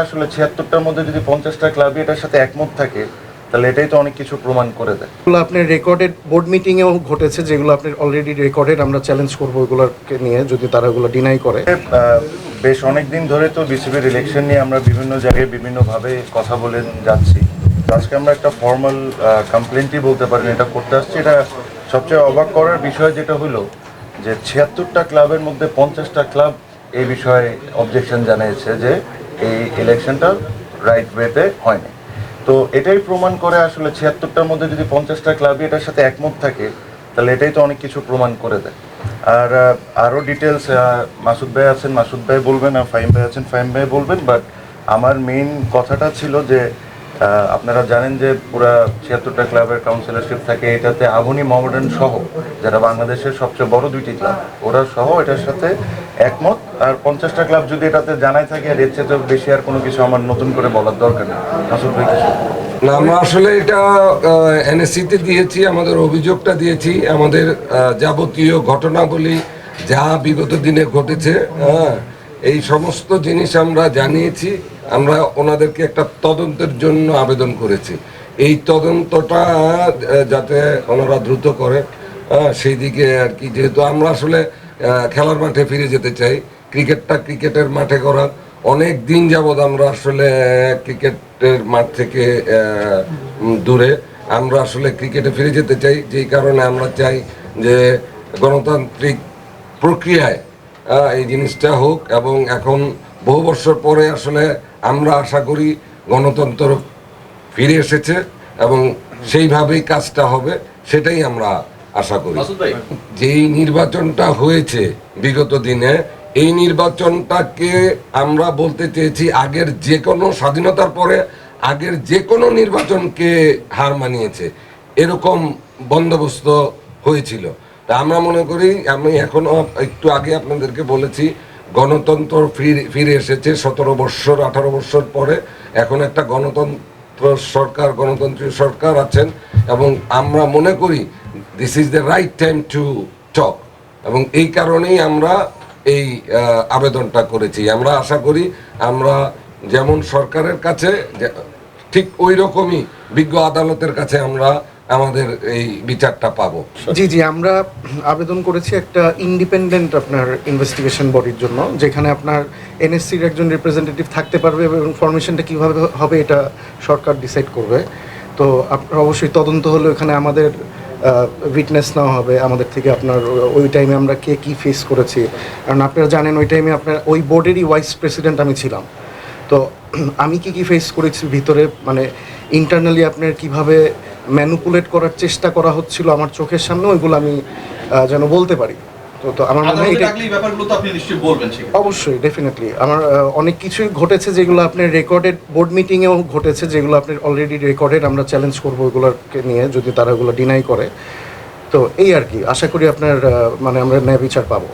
আসলে ৭৬টার মধ্যে যদি ৫০টা ক্লাবই এটার সাথে একমত থাকে তাহলে এটাই তো অনেক কিছু প্রমাণ করে দেয়। এগুলো আপনার রেকর্ডেড বোর্ড মিটিংয়েও ঘটেছে, যেগুলো আপনার অলরেডি রেকর্ডেড। আমরা চ্যালেঞ্জ করবো ওগুলোকে নিয়ে যদি তারা ওগুলো ডিনাই করে। বেশ অনেক দিন ধরে তো বিসিবির ইলেকশন নিয়ে আমরা বিভিন্ন জায়গায় বিভিন্নভাবে কথা বলে যাচ্ছি। আজকে আমরা একটা ফর্মাল কমপ্লেন্টই বলতে পারেন এটা করতে আসছি। এটা সবচেয়ে অবাক করার বিষয় যেটা হলো যে ৭৬টা ক্লাবের মধ্যে ৫০টা ক্লাব এই বিষয়ে অবজেকশন জানিয়েছে যে এই ইলেকশনটা রাইট ওয়েতে হয়নি। তো এটাই প্রমাণ করে আসলে ৭৬টার মধ্যে যদি ৫০টা ক্লাবই এটার সাথে একমত থাকে তাহলে এটাই তো অনেক কিছু প্রমাণ করে দেয়। আর আরও ডিটেলস মাসুদ ভাই আছেন, মাসুদ ভাই বলবেন, আর ফাহিম ভাই আছেন, ফাহিম ভাই বলবেন। বাট আমার মেইন কথাটা ছিল যে আপনারা জানেন যে পুরা ৭৬টা ক্লাবের কাউন্সিলরশিপ থাকে, এটাতে আগুনি মহামেডান সহ যারা বাংলাদেশের সবচেয়ে বড় দুইটি ক্লাব ওরা সহ এটার সাথে একমত। আর ৫০টা ক্লাব যদি এটাতে জানাই থাকে আর এর চেয়ে বেশি আর কোনো কিছু আমার নতুন করে বলার দরকার নেই। মাসুদ ভাই কিছু না, আমরা আসলে এটা এনএসসিতে দিয়েছি, আমাদের অভিযোগটা দিয়েছি, আমাদের যাবতীয় ঘটনাবলী যা বিগত দিনে ঘটেছে, এই সমস্ত জিনিস আমরা জানিয়েছি। আমরা ওনাদেরকে একটা তদন্তের জন্য আবেদন করেছি। এই তদন্তটা যাতে ওনারা দ্রুত করে সেই দিকে আর কি। যেহেতু আমরা আসলে খেলার মাঠে ফিরে যেতে চাই, ক্রিকেটটা ক্রিকেটের মাঠে করা। অনেক দিন যাবৎ আমরা আসলে ক্রিকেটের মাঠ থেকে দূরে, আমরা আসলে ক্রিকেটে ফিরে যেতে চাই। যেই কারণে আমরা চাই যে গণতান্ত্রিক প্রক্রিয়ায় এই জিনিসটা হোক। এবং এখন বহু বছর পরে আসলে আমরা আশা করি গণতন্ত্র ফিরে এসেছে এবং সেইভাবেই কাজটা হবে, সেটাই আমরা আশা করি। যেই নির্বাচনটা হয়েছে বিগত দিনে, এই নির্বাচনটাকে আমরা বলতে চেয়েছি আগের যে কোনো স্বাধীনতার পরে আগের যে কোনো নির্বাচনকে হার মানিয়েছে, এরকম বন্দোবস্ত হয়েছিল। তা আমরা মনে করি, আমি এখনো একটু আগে আপনাদেরকে বলেছি, গণতন্ত্র ফিরে এসেছে 17 বৎসর 18 বৎসর পরে। এখন একটা গণতন্ত্র সরকার, গণতন্ত্রী সরকার আছেন এবং আমরা মনে করি this is the right time to talk. এবং এই কারণেই আমরা এই আবেদনটা করেছি। আমরা আশা করি আমরা যেমন সরকারের কাছে ঠিক ওই রকমই বিজ্ঞ আদালতের কাছে আমরা আমাদের এই বিচারটা পাবো। জি, আমরা আবেদন করেছি একটা ইন্ডিপেন্ডেন্ট আপনার ইনভেস্টিগেশন বডির জন্য, যেখানে আপনার এনএসসির একজন রিপ্রেজেন্টেটিভ থাকতে পারবে এবং ইনফরমেশনটা কীভাবে হবে এটা সরকার ডিসাইড করবে। তো আপনার অবশ্যই তদন্ত হলে এখানে আমাদের উইটনেস নেওয়া হবে আমাদের থেকে। আপনার ওই টাইমে আমরা কে কী ফেস করেছি, কারণ আপনারা জানেন ওই টাইমে আপনার ওই বোর্ডেরই ভাইস প্রেসিডেন্ট আমি ছিলাম। তো আমি কি ফেস করেছি ভিতরে, মানে ইন্টারনালি আপনার কিভাবে ম্যানুপুলেট করার চেষ্টা করা হচ্ছিল আমার চোখের সামনে, ওইগুলো আমি যেন বলতে পারি। তো আমার মনে হয় অবশ্যই ডেফিনেটলি আমার অনেক কিছুই ঘটেছে যেগুলো আপনার রেকর্ডেড বোর্ড মিটিংয়েও ঘটেছে, যেগুলো আপনার অলরেডি রেকর্ডেড। আমরা চ্যালেঞ্জ করবো ওইগুলোকে নিয়ে যদি তারা ওগুলো ডিনাই করে। তো এই আর কি, আশা করি আপনার মানে আমরা ন্যায় বিচার পাবো।